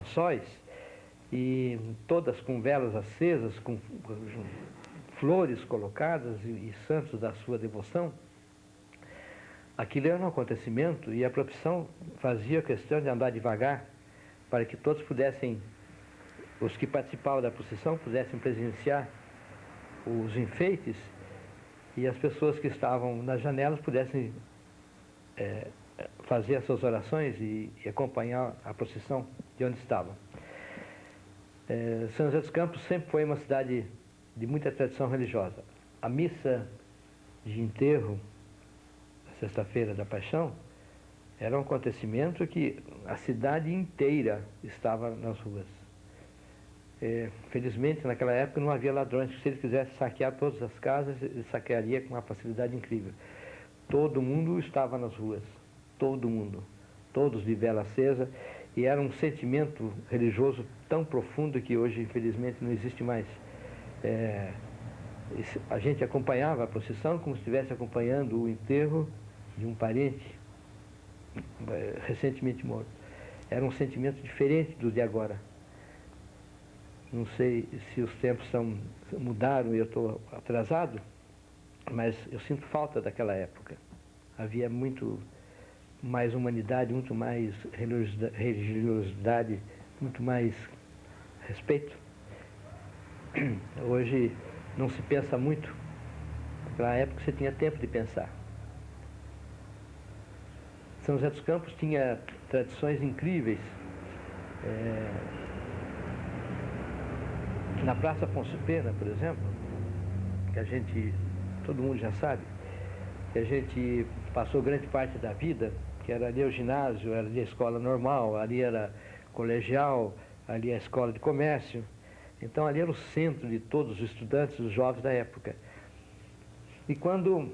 sóis, e todas com velas acesas, com flores colocadas e santos da sua devoção. Aquilo era um acontecimento e a procissão fazia questão de andar devagar para que todos pudessem, os que participavam da procissão, pudessem presenciar os enfeites e as pessoas que estavam nas janelas pudessem fazer as suas orações e acompanhar a procissão de onde estavam. São José dos Campos sempre foi uma cidade de muita tradição religiosa. A missa de enterro, sexta-feira da Paixão, era um acontecimento que a cidade inteira estava nas ruas. Felizmente, naquela época não havia ladrões, que se ele quisesse saquear todas as casas, ele saquearia com uma facilidade incrível. Todo mundo estava nas ruas, todo mundo, todos de vela acesa, e era um sentimento religioso tão profundo que hoje, infelizmente, não existe mais. A gente acompanhava a procissão como se estivesse acompanhando o enterro de um parente recentemente morto. Era um sentimento diferente do de agora. Não sei se os tempos mudaram e eu estou atrasado, mas eu sinto falta daquela época. Havia muito mais humanidade, muito mais religiosidade, muito mais respeito. Hoje não se pensa muito. Naquela época você tinha tempo de pensar. São José dos Campos tinha tradições incríveis. Na Praça Afonso Pena, por exemplo, que todo mundo já sabe, que a gente passou grande parte da vida, que era ali o ginásio, era ali a escola normal, ali era colegial, ali a escola de comércio. Então ali era o centro de todos os estudantes, os jovens da época. E quando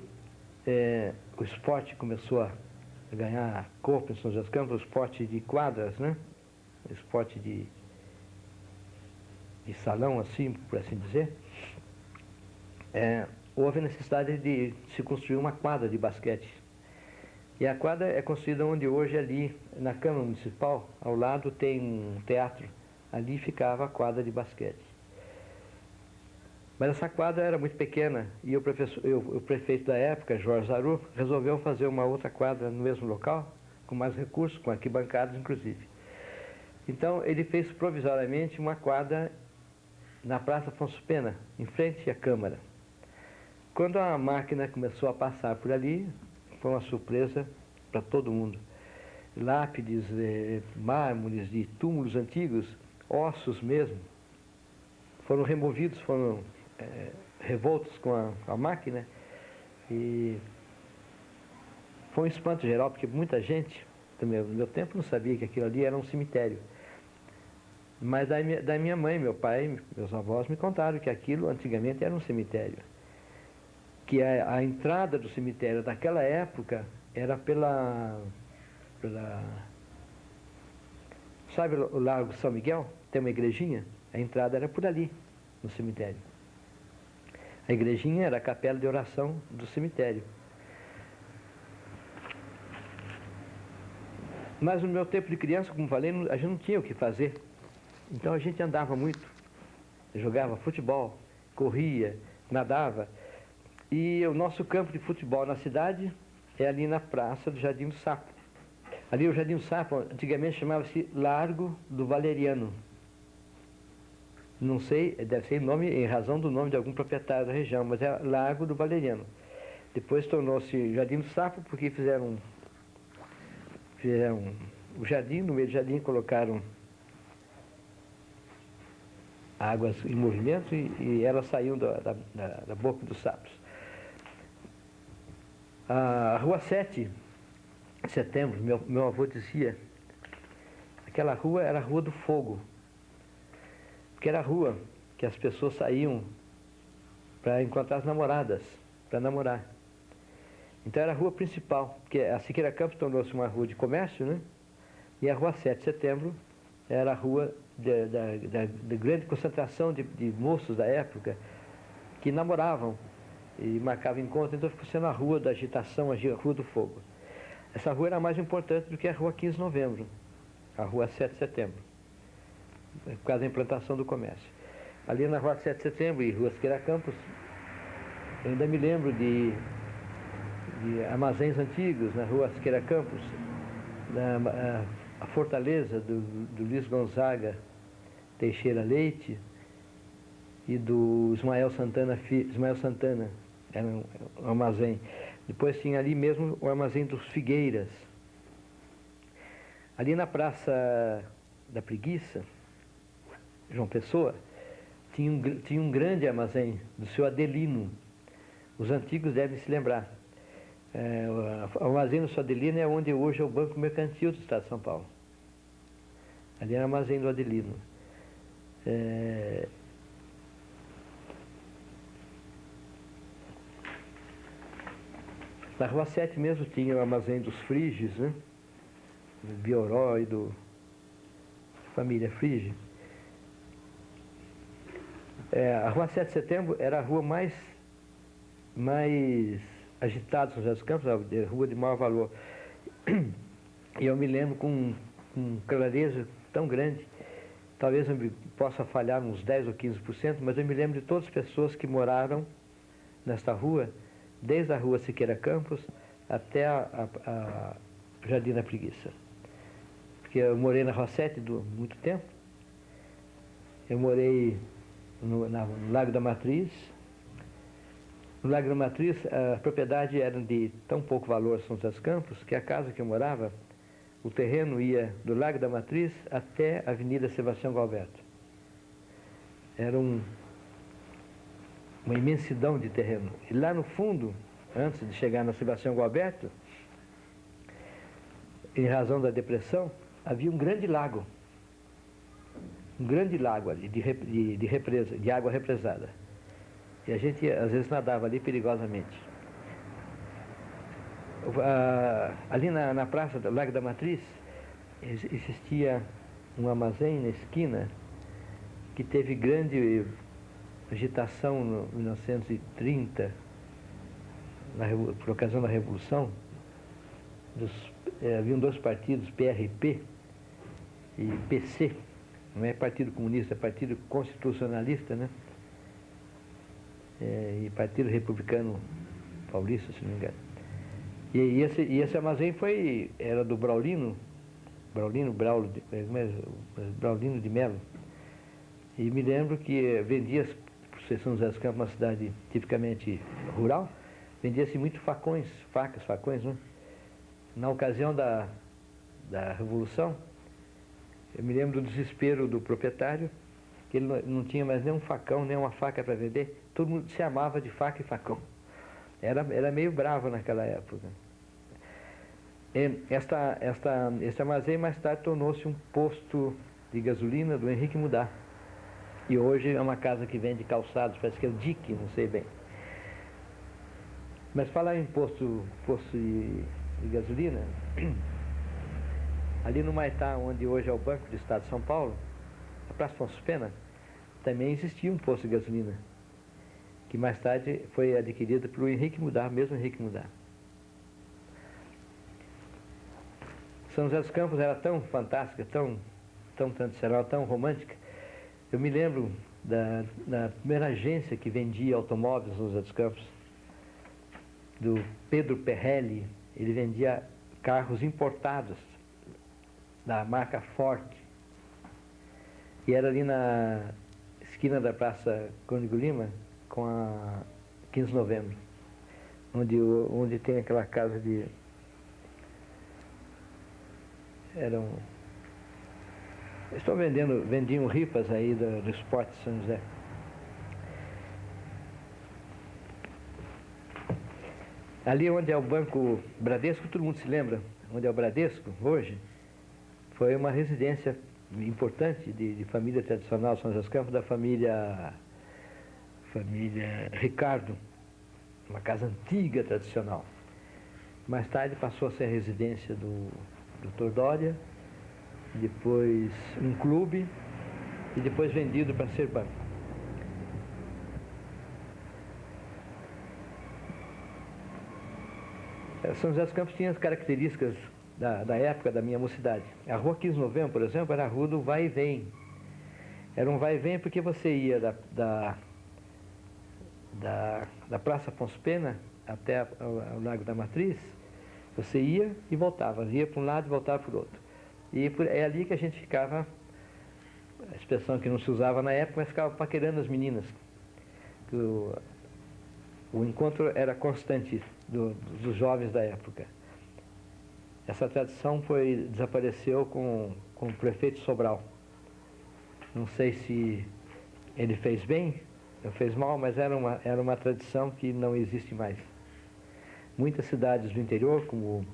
o esporte começou a ganhar corpo em São José dos Campos, o esporte de quadras, né? O esporte de salão, assim, por assim dizer, houve a necessidade de se construir uma quadra de basquete. E a quadra é construída onde hoje, ali na Câmara Municipal, ao lado tem um teatro. Ali ficava a quadra de basquete. Mas essa quadra era muito pequena e o prefeito da época, Jorge Zaru, resolveu fazer uma outra quadra no mesmo local, com mais recursos, com arquibancadas inclusive. Então ele fez provisoriamente uma quadra na Praça Afonso Pena, em frente à Câmara. Quando a máquina começou a passar por ali, foi uma surpresa para todo mundo. Lápides, mármores de túmulos antigos, ossos mesmo, foram removidos, foram revoltos com a máquina, e foi um espanto geral, porque muita gente, no meu tempo, não sabia que aquilo ali era um cemitério. Mas da minha mãe, meu pai, meus avós me contaram que aquilo antigamente era um cemitério. Que a entrada do cemitério daquela época era sabe o Largo São Miguel? Tem uma igrejinha? A entrada era por ali, no cemitério. A igrejinha era a capela de oração do cemitério. Mas no meu tempo de criança, como falei, a gente não tinha o que fazer. Então a gente andava muito, jogava futebol, corria, nadava. E o nosso campo de futebol na cidade é ali na praça do Jardim do Sapo. Ali o Jardim do Sapo, antigamente chamava-se Largo do Valeriano. Não sei, deve ser nome em razão do nome de algum proprietário da região, mas é Largo do Valeriano. Depois tornou-se Jardim do Sapo, porque fizeram o jardim, no meio do jardim colocaram águas em movimento e elas saíam da boca dos sapos. A Rua 7 de Setembro, meu avô dizia, aquela rua era a Rua do Fogo, porque era a rua que as pessoas saíam para encontrar as namoradas, para namorar. Então era a rua principal, porque a Siqueira Campos tornou-se uma rua de comércio, né? E a Rua 7 de Setembro era a rua da grande concentração de moços da época que namoravam e marcavam encontro, então ficou sendo a Rua da Agitação, a Rua do Fogo. Essa rua era mais importante do que a Rua 15 de Novembro, a Rua 7 de Setembro. por causa da implantação do comércio. Ali na Rua 7 de Setembro e Rua Siqueira Campos, eu ainda me lembro de armazéns antigos na Rua Siqueira Campos, a Fortaleza do Luiz Gonzaga Teixeira Leite e do Ismael Santana, era um armazém. Depois tinha ali mesmo o armazém dos Figueiras. Ali na Praça da Preguiça, João Pessoa, tinha um grande armazém do seu Adelino. Os antigos devem se lembrar. O armazém do seu Adelino é onde hoje é o Banco Mercantil do Estado de São Paulo. Ali era o armazém do Adelino. Na Rua 7 mesmo tinha o armazém dos Friges, né? Do Bioró e da família Frige. A Rua 7 de Setembro era a rua mais agitada de São José dos Campos, a rua de maior valor. E eu me lembro com clareza tão grande, talvez eu possa falhar uns 10 ou 15%, mas eu me lembro de todas as pessoas que moraram nesta rua, desde a Rua Siqueira Campos até a Jardim da Preguiça. Porque eu morei na Rua 7 muito tempo. Eu morei no Lago da Matriz. No Lago da Matriz, a propriedade era de tão pouco valor São José dos Campos, que a casa que eu morava, o terreno ia do Lago da Matriz até a Avenida Sebastião Galberto. Era uma imensidão de terreno. E lá no fundo, antes de chegar na Sebastião Galberto, em razão da depressão, havia um grande lago. Um grande lago ali, de represa, de água represada. E a gente, às vezes, nadava ali perigosamente. Ali na praça do Lago da Matriz, existia um armazém na esquina que teve grande agitação em 1930, por ocasião da Revolução. Haviam dois partidos, PRP e PC. Não é Partido Comunista, é Partido Constitucionalista, né? E Partido Republicano Paulista, se não me engano. E esse armazém era do Braulino de Melo. E me lembro que vendia, por ser São José dos Campos, uma cidade tipicamente rural, vendia-se muito facões, né? Na ocasião da Revolução, eu me lembro do desespero do proprietário, que ele não tinha mais nem um facão, nem uma faca para vender. Todo mundo se amava de faca e facão. Era meio bravo naquela época. Esse armazém mais tarde tornou-se um posto de gasolina do Henrique Mudar. E hoje é uma casa que vende calçados, parece que é o DIC, não sei bem. Mas falar em posto de gasolina, ali no Maitá, onde hoje é o Banco do Estado de São Paulo, a Praça Afonso Pena, também existia um posto de gasolina, que mais tarde foi adquirido pelo Henrique Mudar, mesmo Henrique Mudar. São José dos Campos era tão fantástica, tão tradicional, tão romântica. Eu me lembro da primeira agência que vendia automóveis em São José dos Campos, do Pedro Perrelli. Ele vendia carros importados da marca Ford. E era ali na esquina da Praça Cônigo Lima com a 15 de novembro, onde tem aquela casa de... vendiam rifas aí do Esporte São José. Ali onde é o Banco Bradesco, todo mundo se lembra, onde é o Bradesco hoje, foi uma residência importante de família tradicional São José dos Campos, da família Ricardo, uma casa antiga, tradicional. Mais tarde passou a ser a residência do Dr. Dória, depois um clube e depois vendido para ser banco. São José dos Campos tinha as características da época da minha mocidade. A Rua 15 de Novembro, por exemplo, era a rua do vai e vem. Era um vai e vem porque você ia da Praça Afonso Pena até o Lago da Matriz, você ia e voltava, ia para um lado e voltava para o outro. E é ali que a gente ficava, a expressão que não se usava na época, mas ficava paquerando as meninas. O encontro era constante dos jovens da época. Essa tradição desapareceu com o prefeito Sobral. Não sei se ele fez bem ou fez mal, mas era uma tradição que não existe mais. Muitas cidades do interior, como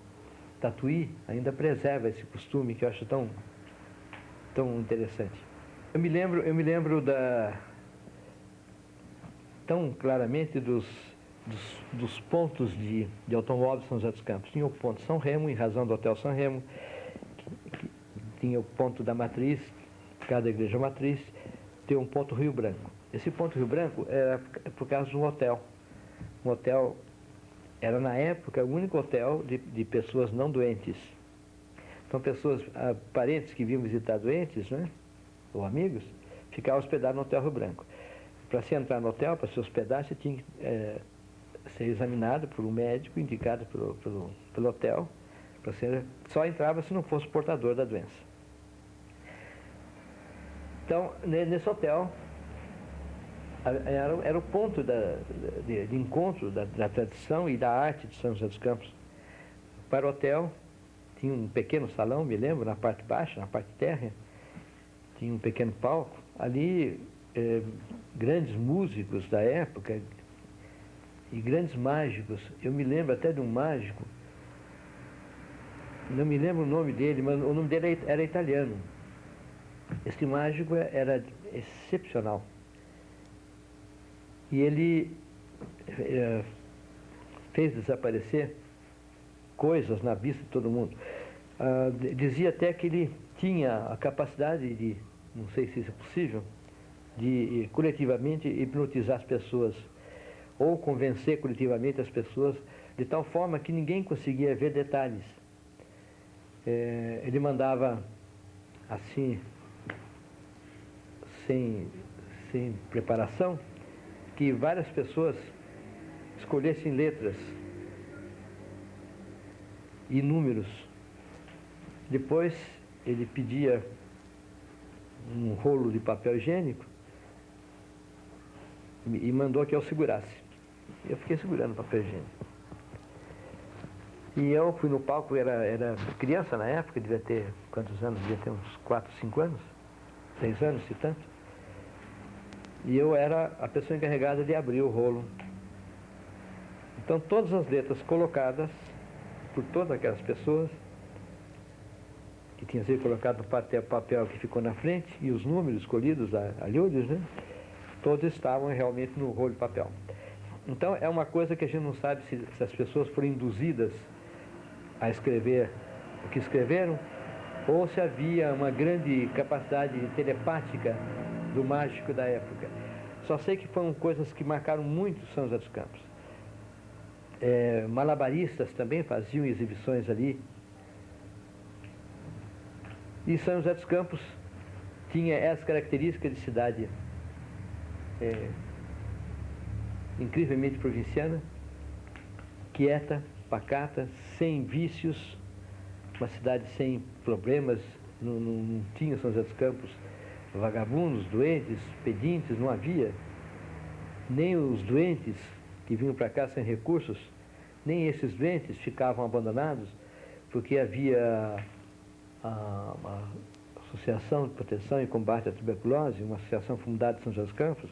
Tatuí, ainda preserva esse costume que eu acho tão interessante. Eu me lembro tão claramente dos pontos de automóveis de São José dos Campos. Tinha o ponto São Remo, em razão do Hotel São Remo, que tinha o ponto da Matriz, cada igreja matriz, tem um ponto Rio Branco. Esse ponto Rio Branco era por causa de um hotel. Um hotel era, na época, o único hotel de pessoas não doentes. Então, parentes que vinham visitar doentes, né, ou amigos, ficavam hospedados no Hotel Rio Branco. Para se entrar no hotel, para se hospedar, você tinha que ser examinado por um médico indicado pelo hotel. Só entrava se não fosse portador da doença. Então, nesse hotel, era o ponto de encontro da tradição e da arte de São José dos Campos. Para o hotel, tinha um pequeno salão, me lembro, na parte baixa, na parte térrea, tinha um pequeno palco. Ali, grandes músicos da época e grandes mágicos. Eu me lembro até de um mágico, não me lembro o nome dele, mas o nome dele era italiano. Esse mágico era excepcional. E ele fez desaparecer coisas na vista de todo mundo. Dizia até que ele tinha a capacidade de, não sei se isso é possível, de coletivamente hipnotizar as pessoas, ou convencer coletivamente as pessoas, de tal forma que ninguém conseguia ver detalhes. Ele mandava assim, sem preparação, que várias pessoas escolhessem letras e números. Depois ele pedia um rolo de papel higiênico e mandou que eu segurasse. Eu fiquei segurando o papel higiênico. E eu fui no palco, era criança na época, devia ter, quantos anos? Devia ter uns 4, 5 anos, 6 anos, se tanto. E eu era a pessoa encarregada de abrir o rolo. Então, todas as letras colocadas por todas aquelas pessoas, que tinham sido colocadas no papel que ficou na frente, e os números escolhidos, alhudes, né? Todos estavam realmente no rolo de papel. Então, é uma coisa que a gente não sabe se as pessoas foram induzidas a escrever o que escreveram, ou se havia uma grande capacidade telepática do mágico da época. Só sei que foram coisas que marcaram muito São José dos Campos. Malabaristas também faziam exibições ali. E São José dos Campos tinha essa característica de cidade incrivelmente provinciana, quieta, pacata, sem vícios, uma cidade sem problemas. Não tinha São José dos Campos vagabundos, doentes, pedintes, não havia. Nem os doentes que vinham para cá sem recursos, nem esses doentes ficavam abandonados, porque havia a Associação de Proteção e Combate à Tuberculose, uma associação fundada em São José dos Campos,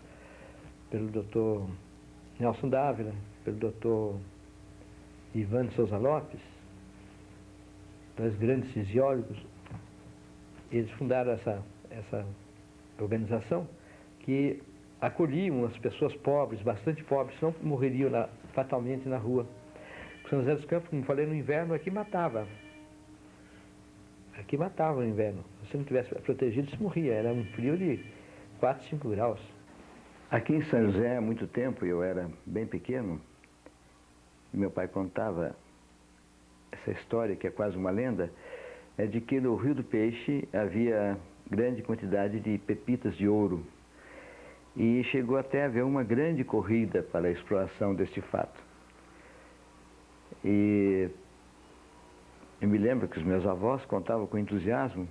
pelo Dr. Nelson Dávila, pelo Dr. Ivan de Souza Lopes, dois grandes fisiólogos. Eles fundaram essa organização que acolhiam as pessoas pobres, bastante pobres, senão morreriam fatalmente na rua. São José dos Campos, como falei, no inverno aqui matava. Aqui matava no inverno. Se você não tivesse protegido, se morria. Era um frio de 4, 5 graus. Aqui em São José, há muito tempo, eu era bem pequeno, e meu pai contava essa história, que é quase uma lenda, é de que no Rio do Peixe havia grande quantidade de pepitas de ouro. E chegou até a haver uma grande corrida para a exploração deste fato. E eu me lembro que os meus avós contavam com entusiasmo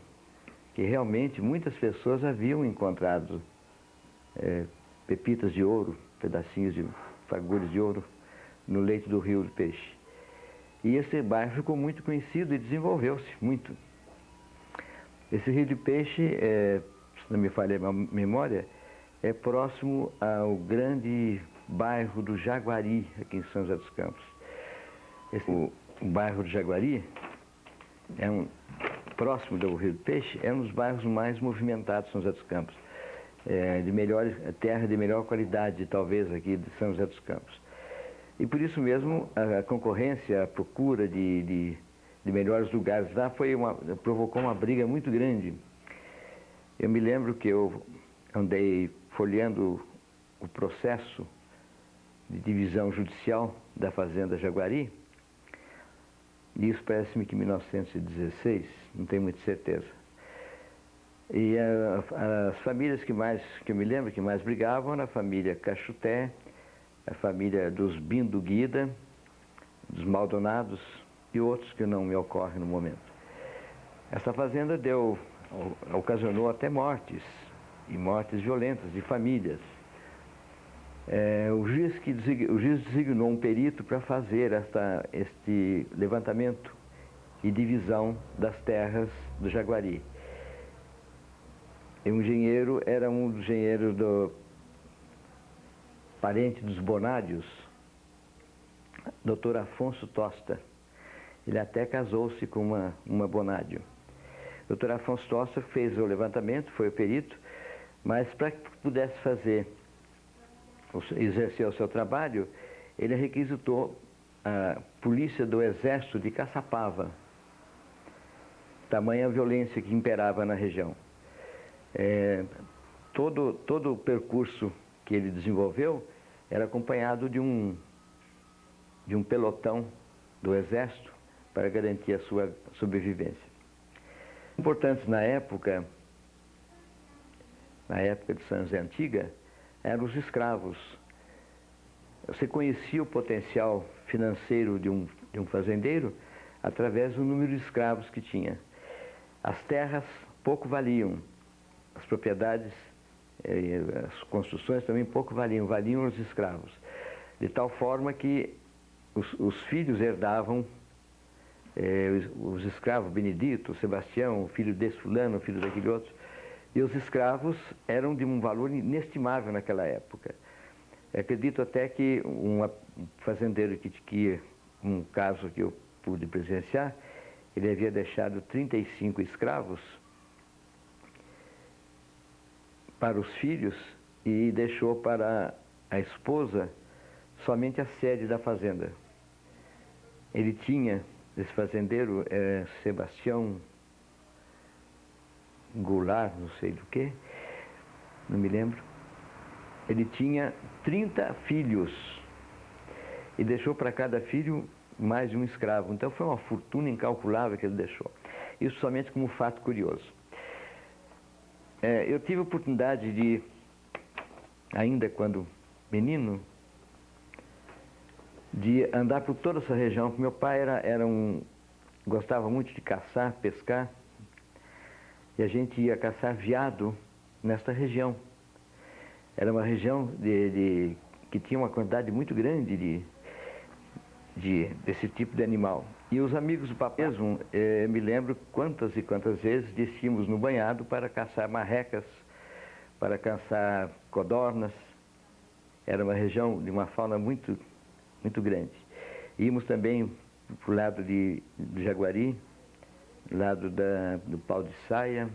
que realmente muitas pessoas haviam encontrado pepitas de ouro, pedacinhos de fagulhas de ouro no leito do Rio do Peixe. E esse bairro ficou muito conhecido e desenvolveu-se muito. Esse Rio do Peixe, se não me falha a memória, é próximo ao grande bairro do Jaguari, aqui em São José dos Campos. O bairro do Jaguari, próximo do Rio do Peixe, é um dos bairros mais movimentados de São José dos Campos. Terra de melhor qualidade, talvez, aqui de São José dos Campos. E por isso mesmo, a concorrência, a procura de melhores lugares lá provocou uma briga muito grande. Eu me lembro que eu andei folheando o processo de divisão judicial da Fazenda Jaguari, e isso parece-me que em 1916, não tenho muita certeza. E as famílias que eu me lembro que mais brigavam eram a família Cachuté, a família dos Bindo Guida, dos Maldonados e outros que não me ocorrem no momento. Essa fazenda ocasionou até mortes, e mortes violentas de famílias. O juiz designou um perito para fazer este levantamento e divisão das terras do Jaguari. E o engenheiro era um dos engenheiros parente dos Bonádios, Dr. Afonso Tosta. Ele até casou-se com uma Bonádio. Dr. Afonso Tosta fez o levantamento, foi o perito, mas para que pudesse exercer o seu trabalho, ele requisitou a polícia do Exército de Caçapava, tamanha violência que imperava na região. Todo o percurso que ele desenvolveu era acompanhado de um pelotão do Exército para garantir a sua sobrevivência. Importantes na época de São José Antiga, eram os escravos. Você conhecia o potencial financeiro de um fazendeiro através do número de escravos que tinha. As terras pouco valiam, as propriedades, as construções também pouco valiam os escravos. De tal forma que os filhos herdavam, os escravos, Benedito, Sebastião, o filho desse fulano, o filho daquele outro, e os escravos eram de um valor inestimável naquela época. Acredito até que um fazendeiro um caso que eu pude presenciar, ele havia deixado 35 escravos para os filhos e deixou para a esposa somente a sede da fazenda. Ele tinha, esse fazendeiro, Sebastião Goulart, não sei do que, não me lembro. Ele tinha 30 filhos e deixou para cada filho mais de um escravo. Então foi uma fortuna incalculável que ele deixou. Isso somente como fato curioso. Eu tive a oportunidade de, ainda quando menino, de andar por toda essa região. Meu pai gostava muito de caçar, pescar, e a gente ia caçar veado nesta região. Era uma região que tinha uma quantidade muito grande desse tipo de animal. E os amigos do papai mesmo, me lembro quantas e quantas vezes descíamos no banhado para caçar marrecas, para caçar codornas. Era uma região de uma fauna muito, muito grande. Íamos também para o lado do Jaguari, lado do Pau de Saia,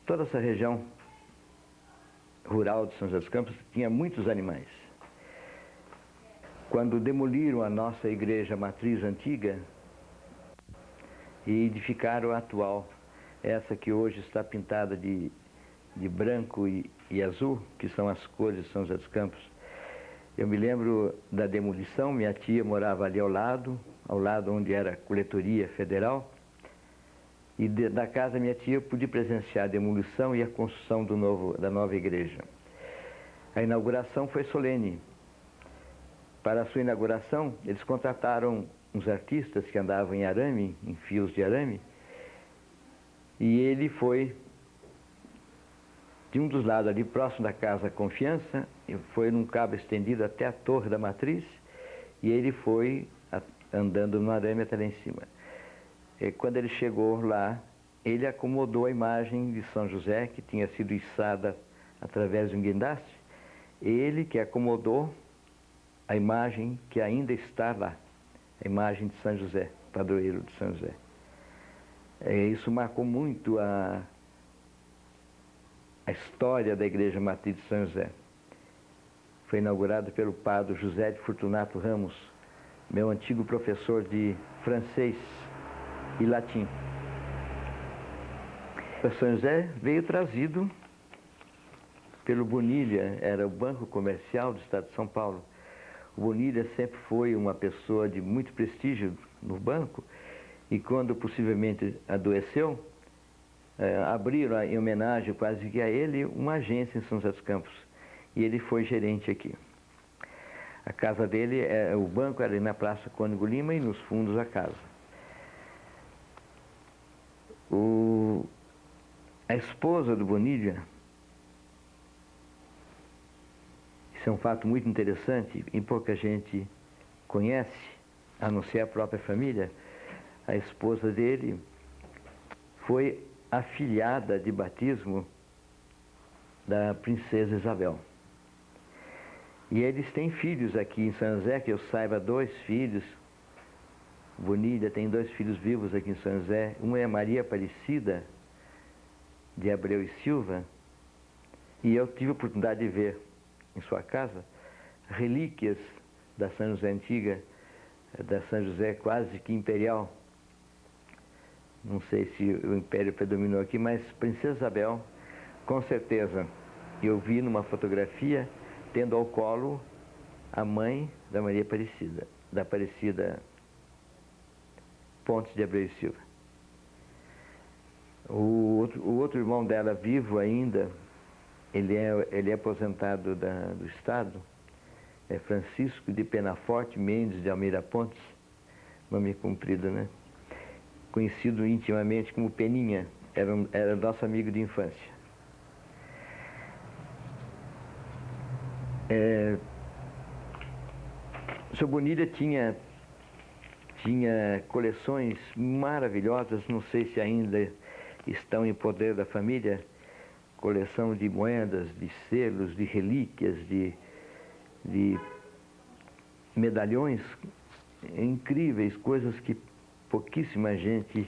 toda essa região rural de São José dos Campos tinha muitos animais. Quando demoliram a nossa igreja matriz antiga e edificaram a atual, essa que hoje está pintada de branco e azul, que são as cores de São José dos Campos, eu me lembro da demolição. Minha tia morava ali ao lado onde era a coletoria federal, E da casa da minha tia eu pude presenciar a demolição e a construção da nova igreja. A inauguração foi solene. Para a sua inauguração, eles contrataram uns artistas que andavam em arame, em fios de arame, e ele foi de um dos lados ali, próximo da Casa Confiança, foi num cabo estendido até a Torre da Matriz, e ele foi andando no arame até lá em cima. E quando ele chegou lá, ele acomodou a imagem de São José, que tinha sido içada através de um guindaste, ele que acomodou a imagem que ainda está lá, a imagem de São José, padroeiro de São José. Isso marcou muito a história da Igreja Matriz de São José. Foi inaugurada pelo padre José de Fortunato Ramos, meu antigo professor de francês e latim. O São José veio trazido pelo Bonilha, era o Banco Comercial do Estado de São Paulo. O Bonilha sempre foi uma pessoa de muito prestígio no banco, e quando possivelmente adoeceu, abriram em homenagem quase que a ele uma agência em São José dos Campos, e ele foi gerente aqui. A casa dele, o banco era ali na Praça Cônego Lima e nos fundos a casa. A esposa do Bonilha, isso é um fato muito interessante e pouca gente conhece, a não ser a própria família. A esposa dele foi afilhada de batismo da princesa Isabel. E eles têm filhos aqui em São José, que eu saiba, 2 filhos. Bonilha tem 2 filhos vivos aqui em São José. Uma é Maria Aparecida, de Abreu e Silva, e eu tive a oportunidade de ver em sua casa relíquias da São José antiga, da São José quase que imperial. Não sei se o império predominou aqui, mas Princesa Isabel, com certeza, eu vi numa fotografia tendo ao colo a mãe da Maria Aparecida, da Aparecida Pontes de Abreu e Silva. O outro irmão dela, vivo ainda, ele é aposentado do Estado, é Francisco de Penaforte Mendes de Almeida Pontes, nome comprido, né? Conhecido intimamente como Peninha, era nosso amigo de infância. O seu Bonilha tinha coleções maravilhosas, não sei se ainda estão em poder da família, coleção de moedas, de selos, de relíquias, de medalhões incríveis, coisas que pouquíssima gente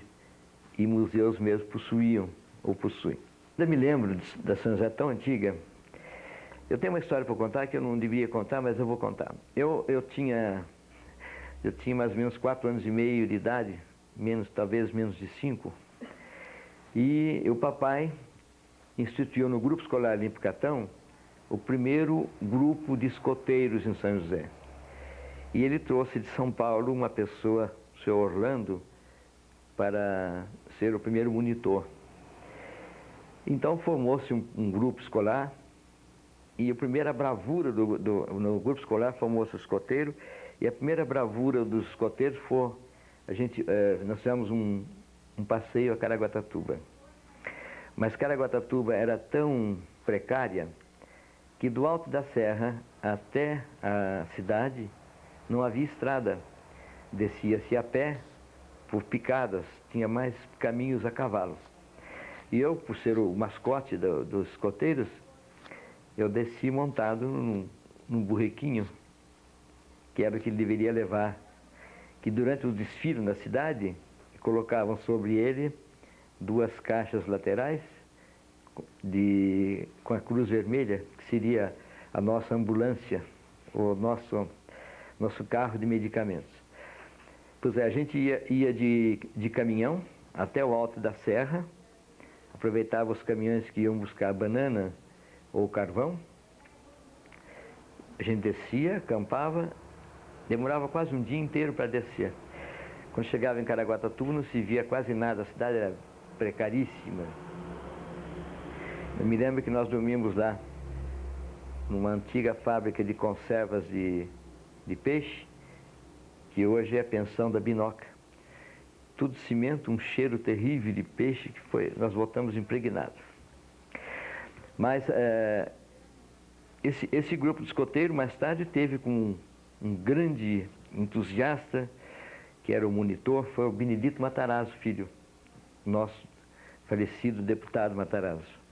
e museus mesmo possuíam ou possuem. Eu me lembro da São José tão antiga. Eu tenho uma história para contar que eu não deveria contar, mas eu vou contar. Eu tinha mais ou menos 4 anos e meio de idade, talvez menos de 5, e o papai instituiu no Grupo Escolar Limpo Catão o primeiro grupo de escoteiros em São José. E ele trouxe de São Paulo uma pessoa, o senhor Orlando, para ser o primeiro monitor. Então formou-se um grupo escolar, e a primeira bravura no grupo escolar formou-se o escoteiro, e a primeira bravura dos escoteiros foi, nós fizemos um passeio a Caraguatatuba. Mas Caraguatatuba era tão precária que do alto da serra até a cidade não havia estrada. Descia-se a pé por picadas, tinha mais caminhos a cavalo. E eu, por ser o mascote dos escoteiros, eu desci montado num burrequinho, que era o que ele deveria levar, que durante o desfile na cidade, colocavam sobre ele 2 caixas laterais com a cruz vermelha, que seria a nossa ambulância, o nosso carro de medicamentos. Pois é, a gente ia de caminhão até o alto da serra, aproveitava os caminhões que iam buscar banana ou carvão, a gente descia, acampava, demorava quase um dia inteiro para descer. Quando chegava em Caraguatatuba não se via quase nada, a cidade era precaríssima. Eu me lembro que nós dormimos lá, numa antiga fábrica de conservas de peixe, que hoje é a pensão da Binoca. Tudo cimento, um cheiro terrível de peixe, que nós voltamos impregnados. Mas esse grupo de escoteiro, mais tarde, teve com um grande entusiasta, que era o monitor, foi o Benedito Matarazzo, filho, nosso falecido deputado Matarazzo.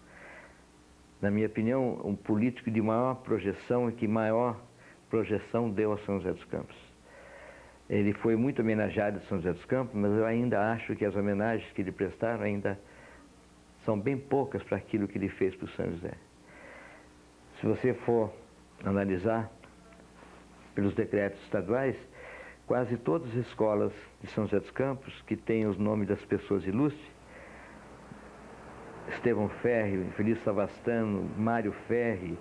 Na minha opinião, um político de maior projeção e que maior projeção deu a São José dos Campos. Ele foi muito homenageado em São José dos Campos, mas eu ainda acho que as homenagens que lhe prestaram ainda são bem poucas para aquilo que ele fez para o São José. Se você for analisar pelos decretos estaduais, quase todas as escolas de São José dos Campos, que têm os nomes das pessoas ilustres, Estevão Ferri, Feliz Savastano, Mário Ferri,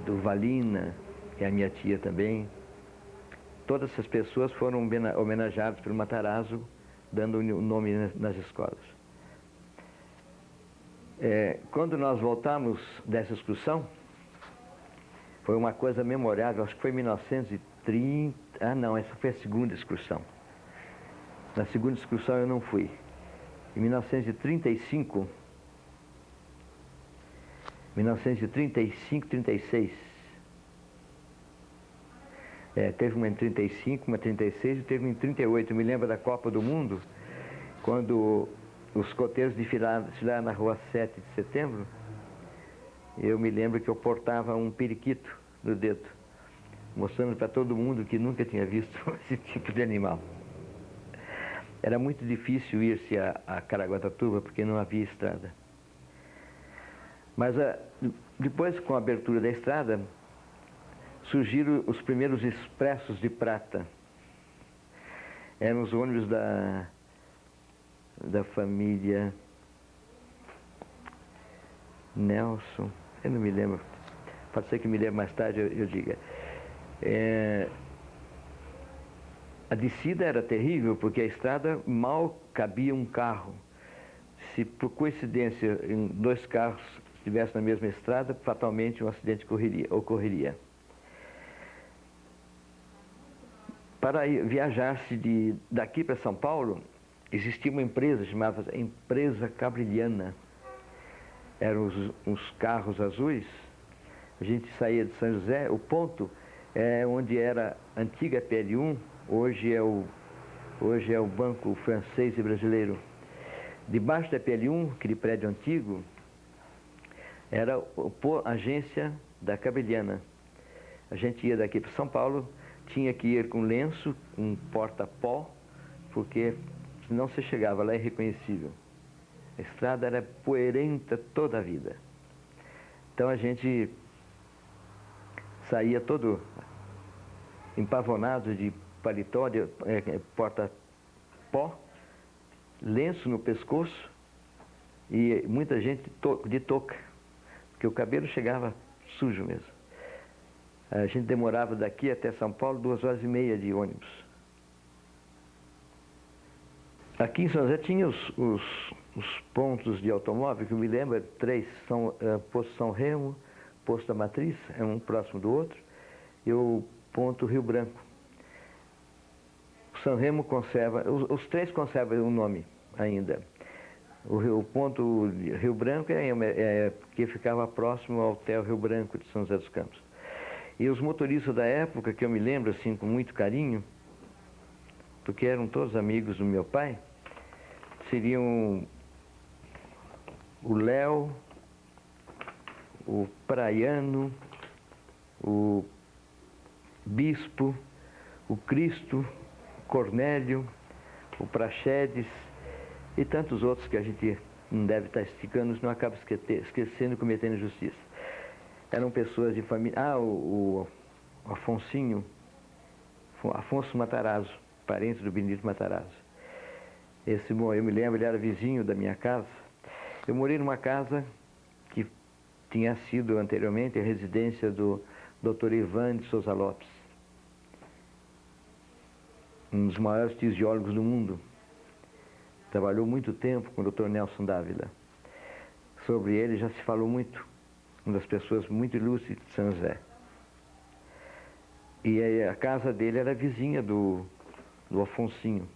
Durvalina, que é a minha tia também, todas essas pessoas foram homenageadas pelo Matarazzo, dando o nome nas escolas. Quando nós voltamos dessa excursão, foi uma coisa memorável, acho que foi em 1930... Ah, não, essa foi a segunda excursão. Na segunda excursão eu não fui. Em 1935, 36. Teve uma em 35, uma em 36 e teve uma em 38. Eu me lembro da Copa do Mundo, quando os escoteiros desfilaram na rua 7 de setembro. Eu me lembro que eu portava um periquito no dedo, mostrando para todo mundo que nunca tinha visto esse tipo de animal. Era muito difícil ir-se a Caraguatatuba, porque não havia estrada. Mas depois, com a abertura da estrada, surgiram os primeiros expressos de prata. Eram os ônibus da família Nelson, eu não me lembro, pode ser que me lembre mais tarde, eu diga. A descida era terrível, porque a estrada mal cabia um carro. Se por coincidência dois carros estivessem na mesma estrada, fatalmente um acidente ocorreria. Para viajar-se daqui para São Paulo, existia uma empresa chamada Empresa Cabrilhana. Eram uns carros azuis. A gente saía de São José, o ponto é onde era a antiga PL1, hoje é o Banco Francês e Brasileiro. Debaixo da PL1, aquele prédio antigo, era a agência da Cabrilhana. A gente ia daqui para São Paulo, tinha que ir com lenço, com porta-pó, porque senão você chegava lá irreconhecível. A estrada era poeirenta toda a vida. Então a gente saía todo empavonado de paletó, de porta-pó, lenço no pescoço e muita gente de touca, porque o cabelo chegava sujo mesmo. A gente demorava daqui até São Paulo 2h30 de ônibus. Aqui em São José tinha os pontos de automóvel, que eu me lembro, 3, são Posto São Remo, Posto da Matriz, é um próximo do outro, e o ponto Rio Branco. O São Remo conserva, os 3 conservam o nome ainda. O ponto Rio Branco é que ficava próximo ao Hotel Rio Branco de São José dos Campos. E os motoristas da época, que eu me lembro assim com muito carinho, porque eram todos amigos do meu pai, seriam o Léo, o Praiano, o Bispo, o Cristo, o Cornélio, o Praxedes e tantos outros que a gente não deve estar esticando, senão acaba esquecendo e cometendo injustiça. Eram pessoas de família... o Afonso Matarazzo, parente do Benedito Matarazzo. Eu me lembro, ele era vizinho da minha casa. Eu morei numa casa que tinha sido anteriormente a residência do Dr. Ivan de Souza Lopes, um dos maiores fisiólogos do mundo. trabalhou muito tempo com o Dr. Nelson Dávila. Sobre ele já se falou muito, uma das pessoas muito ilustres de São José. E aí a casa dele era vizinha do Afonsinho.